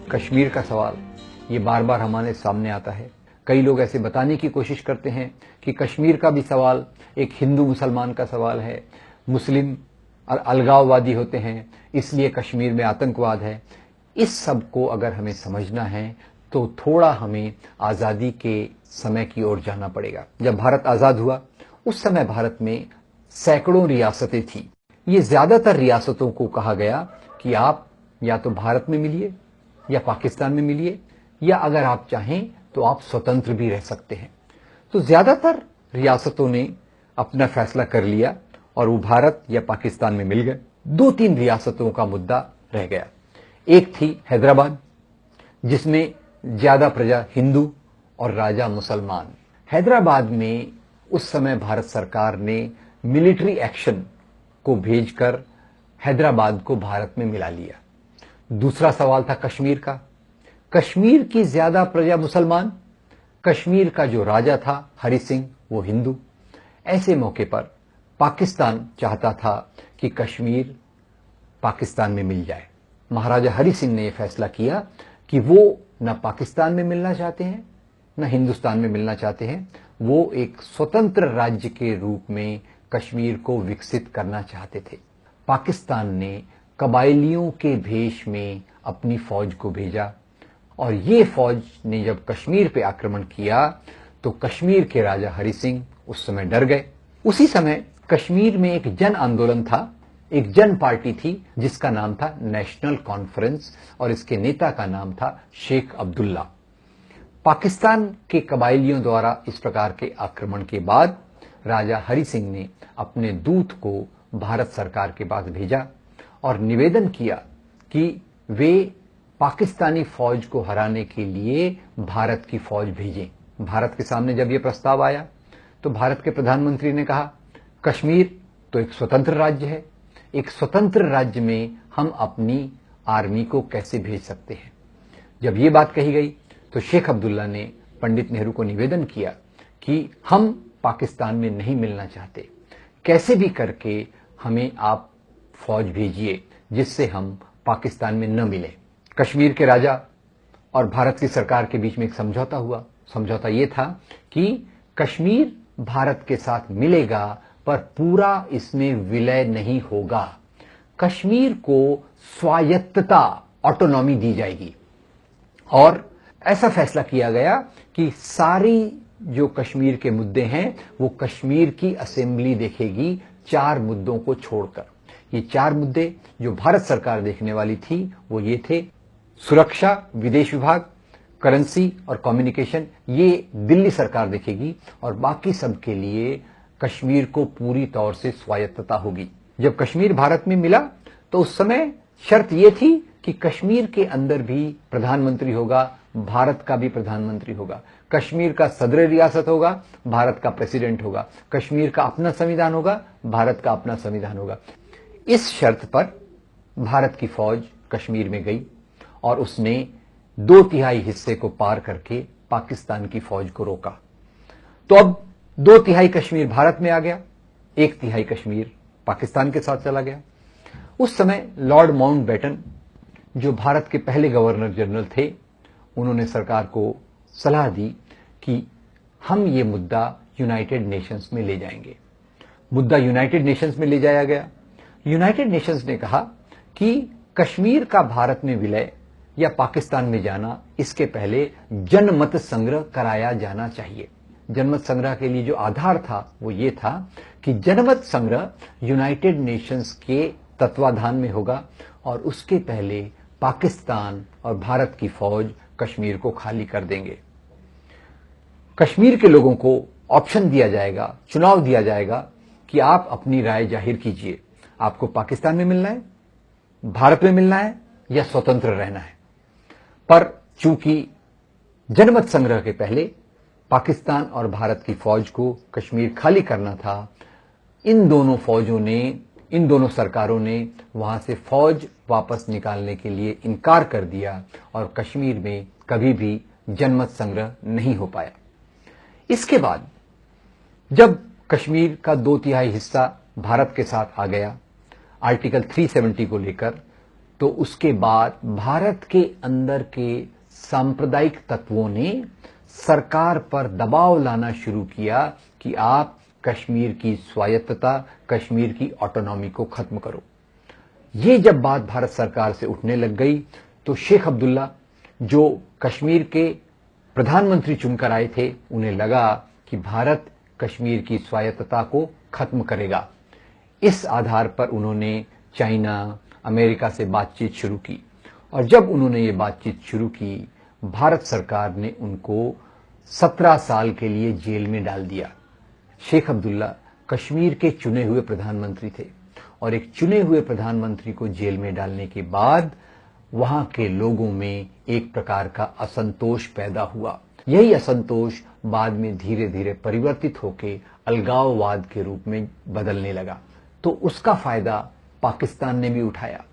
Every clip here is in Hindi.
कश्मीर का सवाल ये बार बार हमारे सामने आता है। कई लोग ऐसे बताने की कोशिश करते हैं कि कश्मीर का भी सवाल एक हिंदू मुसलमान का सवाल है, मुस्लिम और अलगाववादी होते हैं इसलिए कश्मीर में आतंकवाद है। इस सब को अगर हमें समझना है तो थोड़ा हमें आज़ादी के समय की ओर जाना पड़ेगा। जब भारत आज़ाद हुआ उस समय भारत में सैकड़ों रियासतें थी। ये ज्यादातर रियासतों को कहा गया कि आप या तो भारत में मिलिए या पाकिस्तान में मिलिए, या अगर आप चाहें तो आप स्वतंत्र भी रह सकते हैं। तो ज्यादातर रियासतों ने अपना फैसला कर लिया और वो भारत या पाकिस्तान में मिल गए। 2-3 रियासतों का मुद्दा रह गया। एक थी हैदराबाद, जिसमें ज्यादा प्रजा हिंदू और राजा मुसलमान। हैदराबाद में उस समय भारत सरकार ने मिलिट्री एक्शन को भेजकर हैदराबाद को भारत में मिला लिया। दूसरा सवाल था कश्मीर का। कश्मीर की ज्यादा प्रजा मुसलमान, कश्मीर का जो राजा था हरि सिंह वो हिंदू। ऐसे मौके पर पाकिस्तान चाहता था कि कश्मीर पाकिस्तान में मिल जाए। महाराजा हरि सिंह ने यह फैसला किया कि वो न पाकिस्तान में मिलना चाहते हैं न हिंदुस्तान में मिलना चाहते हैं, वो एक स्वतंत्र राज्य के रूप में कश्मीर को विकसित करना चाहते थे। पाकिस्तान ने कबायलियों के भेष में अपनी फौज को भेजा और ये फौज ने जब कश्मीर पे आक्रमण किया तो कश्मीर के राजा हरि सिंह उस समय डर गए। उसी समय कश्मीर में एक जन आंदोलन था, एक जन पार्टी थी जिसका नाम था नेशनल कॉन्फ्रेंस और इसके नेता का नाम था शेख अब्दुल्ला। पाकिस्तान के कबायलियों द्वारा इस प्रकार के आक्रमण के बाद राजा हरि सिंह ने अपने दूत को भारत सरकार के पास भेजा और निवेदन किया कि वे पाकिस्तानी फौज को हराने के लिए भारत की फौज भेजें। भारत के सामने जब यह प्रस्ताव आया तो भारत के प्रधानमंत्री ने कहा, कश्मीर तो एक स्वतंत्र राज्य है, एक स्वतंत्र राज्य में हम अपनी आर्मी को कैसे भेज सकते हैं। जब ये बात कही गई तो शेख अब्दुल्ला ने पंडित नेहरू को निवेदन किया कि हम पाकिस्तान में नहीं मिलना चाहते, कैसे भी करके हमें आप फौज भेजिए जिससे हम पाकिस्तान में न मिले। कश्मीर के राजा और भारत की सरकार के बीच में एक समझौता हुआ। समझौता ये था कि कश्मीर भारत के साथ मिलेगा पर पूरा इसमें विलय नहीं होगा। कश्मीर को स्वायत्तता, ऑटोनॉमी दी जाएगी और ऐसा फैसला किया गया कि सारी जो कश्मीर के मुद्दे हैं वो कश्मीर की असेंबली देखेगी, 4 मुद्दों को छोड़कर। ये 4 मुद्दे जो भारत सरकार देखने वाली थी वो ये थे, सुरक्षा, विदेश विभाग, करेंसी और कम्युनिकेशन, ये दिल्ली सरकार देखेगी और बाकी सब के लिए कश्मीर को पूरी तौर से स्वायत्तता होगी। जब कश्मीर भारत में मिला तो उस समय शर्त यह थी कि कश्मीर के अंदर भी प्रधानमंत्री होगा, भारत का भी प्रधानमंत्री होगा, कश्मीर का सदर रियासत होगा, भारत का प्रेसिडेंट होगा, कश्मीर का अपना संविधान होगा, भारत का अपना संविधान होगा। इस शर्त पर भारत की फौज कश्मीर में गई और उसने 2/3 हिस्से को पार करके पाकिस्तान की फौज को रोका। तो अब 2/3 कश्मीर भारत में आ गया, 1/3 कश्मीर पाकिस्तान के साथ चला गया। उस समय लॉर्ड माउंटबेटन जो भारत के पहले गवर्नर जनरल थे, उन्होंने सरकार को सलाह दी कि हम ये मुद्दा यूनाइटेड नेशंस में ले जाएंगे। मुद्दा यूनाइटेड नेशंस में ले जाया गया। यूनाइटेड नेशंस ने कहा कि कश्मीर का भारत में विलय या पाकिस्तान में जाना, इसके पहले जनमत संग्रह कराया जाना चाहिए। जनमत संग्रह के लिए जो आधार था वो ये था कि जनमत संग्रह यूनाइटेड नेशंस के तत्वाधान में होगा और उसके पहले पाकिस्तान और भारत की फौज कश्मीर को खाली कर देंगे। कश्मीर के लोगों को ऑप्शन दिया जाएगा, चुनाव दिया जाएगा कि आप अपनी राय जाहिर कीजिए, आपको पाकिस्तान में मिलना है, भारत में मिलना है या स्वतंत्र रहना है। पर चूंकि जनमत संग्रह के पहले पाकिस्तान और भारत की फौज को कश्मीर खाली करना था, इन दोनों फौजों ने, इन दोनों सरकारों ने वहां से फौज वापस निकालने के लिए इनकार कर दिया और कश्मीर में कभी भी जनमत संग्रह नहीं हो पाया। इसके बाद जब कश्मीर का 2/3 हिस्सा भारत के साथ आ गया, आर्टिकल 370 को लेकर तो उसके बाद भारत के अंदर के सांप्रदायिक तत्वों ने सरकार पर दबाव लाना शुरू किया कि आप कश्मीर की स्वायत्तता, कश्मीर की ऑटोनॉमी को खत्म करो। ये जब बात भारत सरकार से उठने लग गई तो शेख अब्दुल्ला, जो कश्मीर के प्रधानमंत्री चुनकर आए थे, उन्हें लगा कि भारत कश्मीर की स्वायत्तता को खत्म करेगा। इस आधार पर उन्होंने चाइना, अमेरिका से बातचीत शुरू की और जब उन्होंने ये बातचीत शुरू की, भारत सरकार ने उनको 17 साल के लिए जेल में डाल दिया। शेख अब्दुल्ला कश्मीर के चुने हुए प्रधानमंत्री थे और एक चुने हुए प्रधानमंत्री को जेल में डालने के बाद वहां के लोगों में एक प्रकार का असंतोष पैदा हुआ। यही असंतोष बाद में धीरे धीरे परिवर्तित होकर अलगाववाद के रूप में बदलने लगा। तो उसका फायदा पाकिस्तान ने भी उठाया।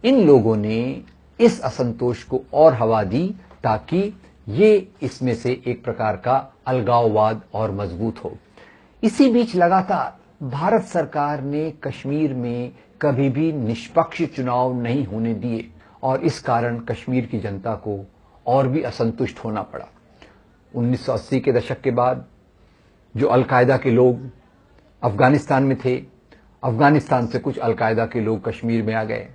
इन लोगों ने इस असंतोष को और हवा दी ताकि ये इसमें से एक प्रकार का अलगाववाद और मजबूत हो। इसी बीच लगातार भारत सरकार ने कश्मीर में कभी भी निष्पक्ष चुनाव नहीं होने दिए और इस कारण कश्मीर की जनता को और भी असंतुष्ट होना पड़ा। 1980 के दशक के बाद जो अलकायदा के लोग अफगानिस्तान में थे, अफगानिस्तान से कुछ अलकायदा के लोग कश्मीर में आ गए,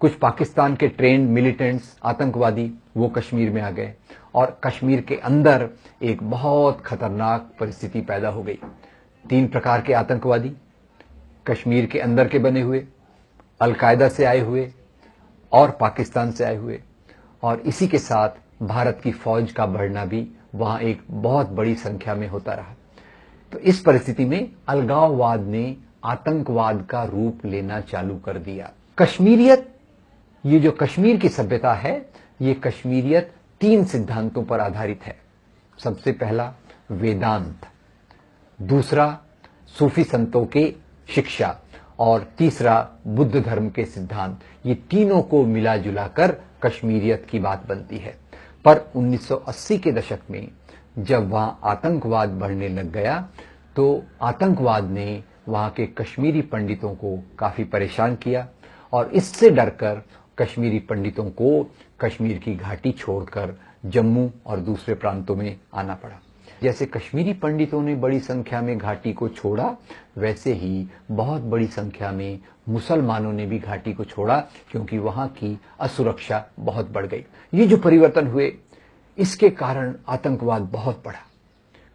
कुछ पाकिस्तान के ट्रेंड मिलिटेंट्स आतंकवादी वो कश्मीर में आ गए और कश्मीर के अंदर एक बहुत खतरनाक परिस्थिति पैदा हो गई। 3 प्रकार के आतंकवादी, कश्मीर के अंदर के बने हुए, अलकायदा से आए हुए और पाकिस्तान से आए हुए, और इसी के साथ भारत की फौज का बढ़ना भी वहां एक बहुत बड़ी संख्या में होता रहा। तो इस परिस्थिति में अलगाववाद ने आतंकवाद का रूप लेना चालू कर दिया। कश्मीरियत, ये जो कश्मीर की सभ्यता है, ये कश्मीरियत 3 सिद्धांतों पर आधारित है। सबसे पहला वेदांत, दूसरा सूफी संतों के शिक्षा और तीसरा बुद्ध धर्म के सिद्धांत। ये तीनों को मिला जुलाकर कश्मीरियत की बात बनती है। पर 1980 के दशक में जब वहां आतंकवाद बढ़ने लग गया तो आतंकवाद ने वहां के कश्मीरी पंडितों को काफी परेशान किया और इससे डरकर कश्मीरी पंडितों को कश्मीर की घाटी छोड़कर जम्मू और दूसरे प्रांतों में आना पड़ा। जैसे कश्मीरी पंडितों ने बड़ी संख्या में घाटी को छोड़ा, वैसे ही बहुत बड़ी संख्या में मुसलमानों ने भी घाटी को छोड़ा क्योंकि वहां की असुरक्षा बहुत बढ़ गई। ये जो परिवर्तन हुए, इसके कारण आतंकवाद बहुत बढ़ा,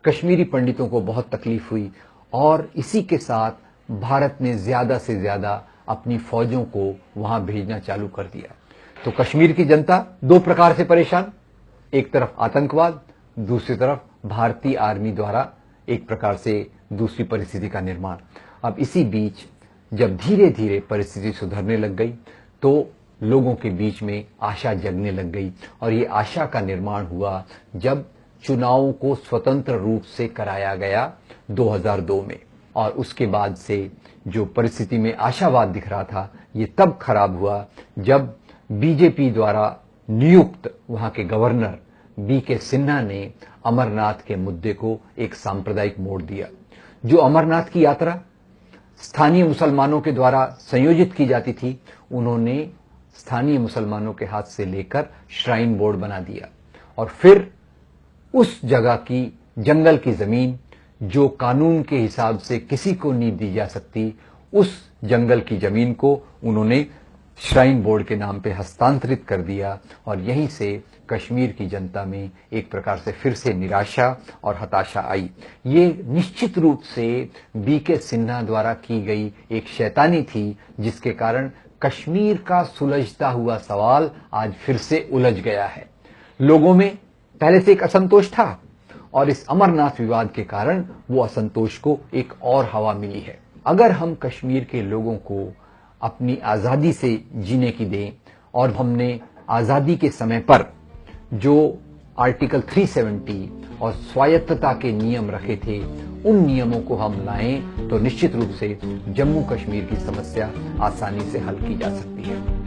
कश्मीरी पंडितों को बहुत तकलीफ हुई और इसी के साथ भारत ने ज्यादा से ज्यादा अपनी फौजों को वहां भेजना चालू कर दिया। तो कश्मीर की जनता 2 प्रकार से परेशान, एक तरफ आतंकवाद, दूसरी तरफ भारतीय आर्मी द्वारा एक प्रकार से दूसरी परिस्थिति का निर्माण। अब इसी बीच जब धीरे धीरे परिस्थिति सुधरने लग गई तो लोगों के बीच में आशा जगने लग गई और ये आशा का निर्माण हुआ जब चुनावों को स्वतंत्र रूप से कराया गया 2002 में। और उसके बाद से जो परिस्थिति में आशावाद दिख रहा था, ये तब खराब हुआ जब बीजेपी द्वारा नियुक्त वहां के गवर्नर बीके सिन्हा ने अमरनाथ के मुद्दे को एक सांप्रदायिक मोड़ दिया। जो अमरनाथ की यात्रा स्थानीय मुसलमानों के द्वारा संयोजित की जाती थी, उन्होंने स्थानीय मुसलमानों के हाथ से लेकर श्राइन बोर्ड बना दिया और फिर उस जगह की जंगल की जमीन जो कानून के हिसाब से किसी को नहीं दी जा सकती, उस जंगल की जमीन को उन्होंने श्राइन बोर्ड के नाम पे हस्तांतरित कर दिया और यहीं से कश्मीर की जनता में एक प्रकार से फिर से निराशा और हताशा आई। ये निश्चित रूप से बीके सिन्हा द्वारा की गई एक शैतानी थी जिसके कारण कश्मीर का सुलझता हुआ सवाल आज फिर से उलझ गया है। लोगों में पहले से एक असंतोष था और इस अमरनाथ विवाद के कारण वो असंतोष को एक और हवा मिली है। अगर हम कश्मीर के लोगों को अपनी आजादी से जीने की दें और हमने आजादी के समय पर जो आर्टिकल 370 और स्वायत्तता के नियम रखे थे, उन नियमों को हम लाएं तो निश्चित रूप से जम्मू कश्मीर की समस्या आसानी से हल की जा सकती है।